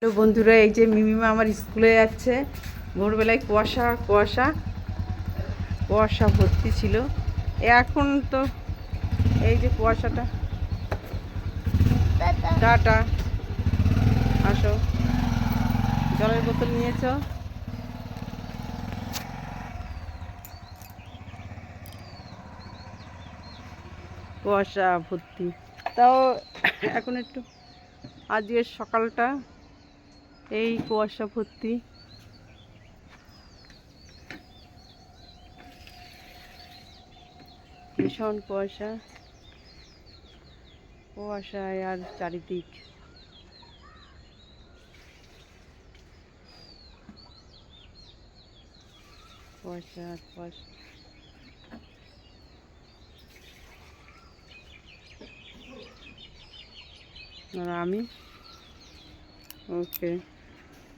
তো বন্ধুরা, এই যে মিমিমা আমার স্কুলে যাচ্ছে। ভোরবেলায় কুয়াশা কুয়াশা কুয়াশা ভর্তি ছিল। এখন তো এই যে কুয়াশাটা। টাটা, আসো। জলের বোতল নিয়েছো? কুয়াশা ভর্তি। তাও এখন একটু, আজকের সকালটা এই কুয়াশা ভর্তি। ভীষণ কুয়াশা, কুয়াশায় আর চারিদিক। কুয়াশা কুয়াশা। আর আমি ওকে।